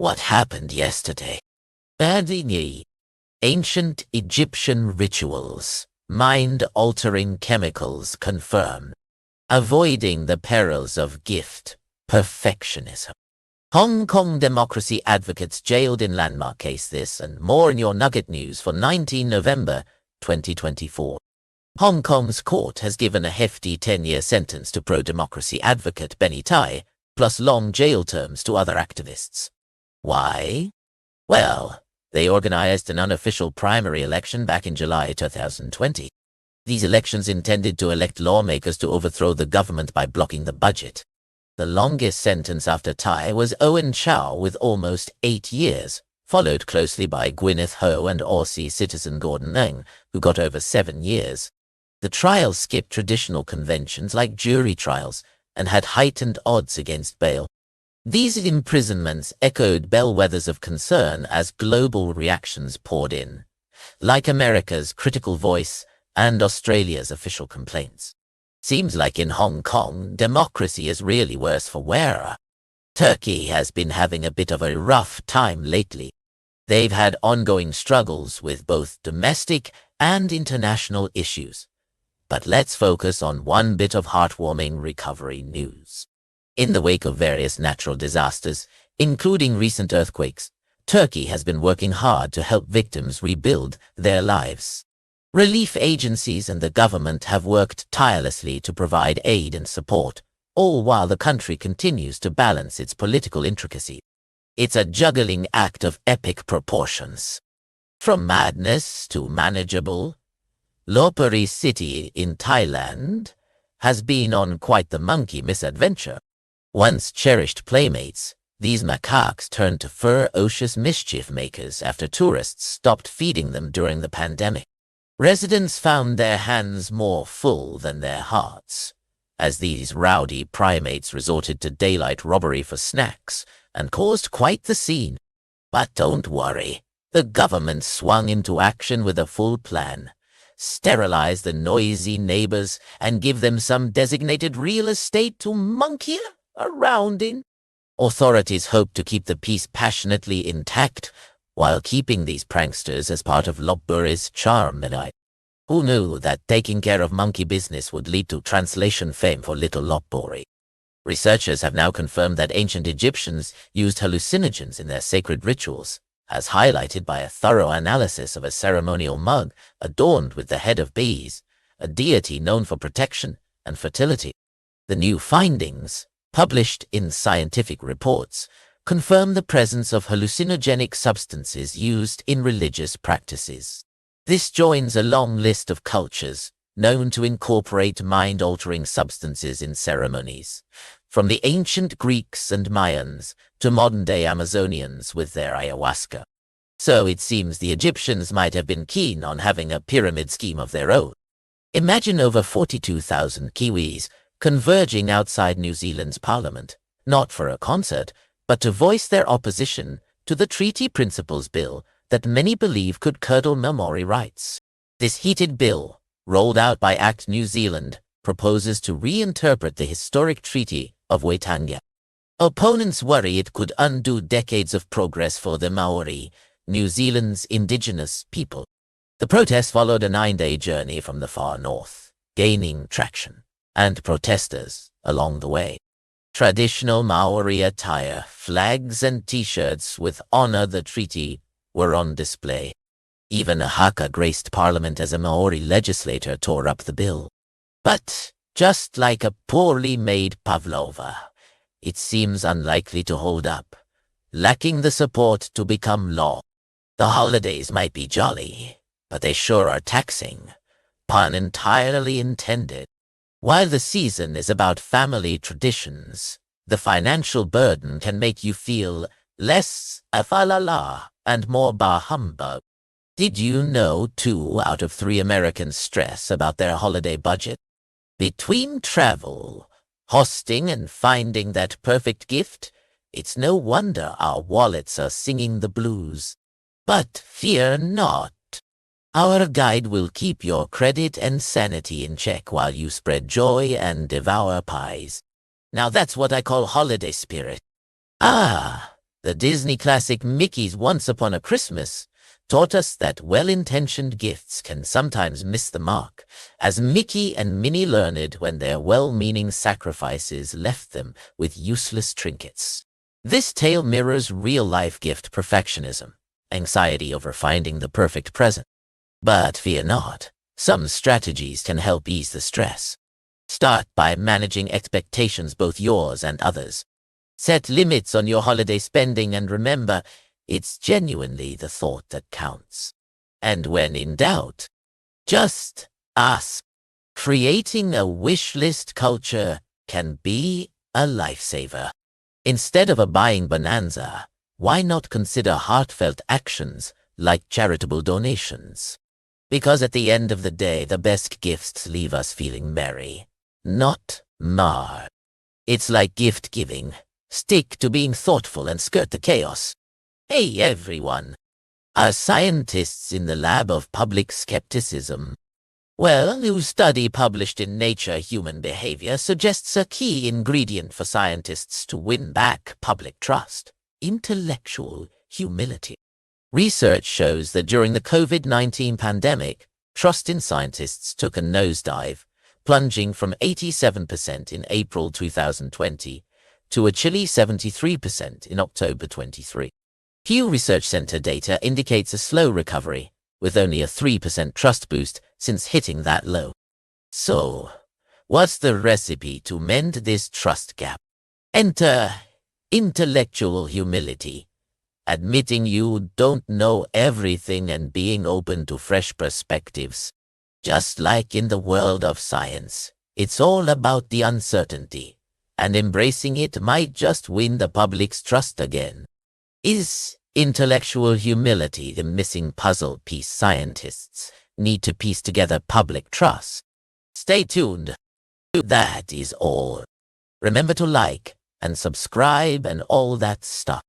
What happened yesterday? Badly. Ancient Egyptian rituals, mind-altering chemicals confirmed. Avoiding the perils of gift, perfectionism. Hong Kong democracy advocates jailed in landmark case. This and more in your Nugget news for 19 November 2024. Hong Kong's court has given a hefty 10-year sentence to pro-democracy advocate Benny Tai, plus long jail terms to other activists. Why? Well, they organized an unofficial primary election back in July 2020. These elections intended to elect lawmakers to overthrow the government by blocking the budget. The longest sentence after Tai was Owen Chow with almost 8 years, followed closely by Gwyneth Ho and Aussie citizen Gordon Ng, who got over 7 years. The trial skipped traditional conventions like jury trials and had heightened odds against bail. These imprisonments echoed bellwethers of concern as global reactions poured in, like America's critical voice and Australia's official complaints. Seems like in Hong Kong, democracy is really worse for wear. Turkey has been having a bit of a rough time lately. They've had ongoing struggles with both domestic and international issues. But let's focus on one bit of heartwarming recovery news. In the wake of various natural disasters, including recent earthquakes, Turkey has been working hard to help victims rebuild their lives. Relief agencies and the government have worked tirelessly to provide aid and support, all while the country continues to balance its political intricacy. It's a juggling act of epic proportions. From madness to manageable, Lopburi city in Thailand has been on quite the monkey misadventure. Once cherished playmates, these macaques turned to ferocious mischief makers after tourists stopped feeding them during the pandemic. Residents found their hands more full than their hearts, as these rowdy primates resorted to daylight robbery for snacks and caused quite the scene. But don't worry, the government swung into action with a full plan. Sterilize the noisy neighbors and give them some designated real estate to monkey around in. Authorities hope to keep the peace passionately intact while keeping these pranksters as part of Lopburi's charm. Who knew that taking care of monkey business would lead to translation fame for little Lopburi? Researchers have now confirmed that ancient Egyptians used hallucinogens in their sacred rituals, as highlighted by a thorough analysis of a ceremonial mug adorned with the head of bees, a deity known for protection and fertility. The new findings, published in scientific reports, confirm the presence of hallucinogenic substances used in religious practices. This joins a long list of cultures known to incorporate mind-altering substances in ceremonies, from the ancient Greeks and Mayans to modern-day Amazonians with their ayahuasca. So it seems the Egyptians might have been keen on having a pyramid scheme of their own. Imagine over 42,000 Kiwis converging outside New Zealand's parliament, not for a concert, but to voice their opposition to the Treaty Principles Bill that many believe could curtail Maori rights. This heated bill, rolled out by ACT New Zealand, proposes to reinterpret the historic Treaty of Waitangi. Opponents worry it could undo decades of progress for the Maori, New Zealand's indigenous people. The protest followed a 9-day journey from the far north, gaining traction, and protesters along the way. Traditional Maori attire, flags and t-shirts with "Honor the Treaty" were on display. Even a haka graced Parliament as a Maori legislator tore up the bill. But, just like a poorly made pavlova, it seems unlikely to hold up, lacking the support to become law. The holidays might be jolly, but they sure are taxing, pun entirely intended. While the season is about family traditions, the financial burden can make you feel less afalala and more bah humbug. Did you know 2 out of 3 Americans stress about their holiday budget? Between travel, hosting, and finding that perfect gift, it's no wonder our wallets are singing the blues. But fear not. Our guide will keep your credit and sanity in check while you spread joy and devour pies. Now that's what I call holiday spirit. Ah, The Disney classic Mickey's Once Upon a Christmas taught us that well-intentioned gifts can sometimes miss the mark, as Mickey and Minnie learned when their well-meaning sacrifices left them with useless trinkets. This tale mirrors real-life gift perfectionism, anxiety over finding the perfect present. But fear not, some strategies can help ease the stress. Start by managing expectations, both yours and others. Set limits on your holiday spending and remember, it's genuinely the thought that counts. And when in doubt, just ask. Creating a wish list culture can be a lifesaver. Instead of a buying bonanza, why not consider heartfelt actions like charitable donations? Because at the end of the day, the best gifts leave us feeling merry, not marred. It's like gift giving. Stick to being thoughtful and skirt the chaos. Hey everyone, are scientists in the lab of public skepticism? Well, a new study published in Nature Human Behavior suggests a key ingredient for scientists to win back public trust: intellectual humility. Research shows that during the COVID-19 pandemic, trust in scientists took a nosedive, plunging from 87% in April 2020 to a chilly 73% in October 23. Pew Research Center data indicates a slow recovery, with only a 3% trust boost since hitting that low. So, what's the recipe to mend this trust gap? Enter intellectual humility, admitting you don't know everything and being open to fresh perspectives. Just like in the world of science, it's all about the uncertainty, and embracing it might just win the public's trust again. Is intellectual humility the missing puzzle piece scientists need to piece together public trust? Stay tuned. That is all. Remember to like and subscribe and all that stuff.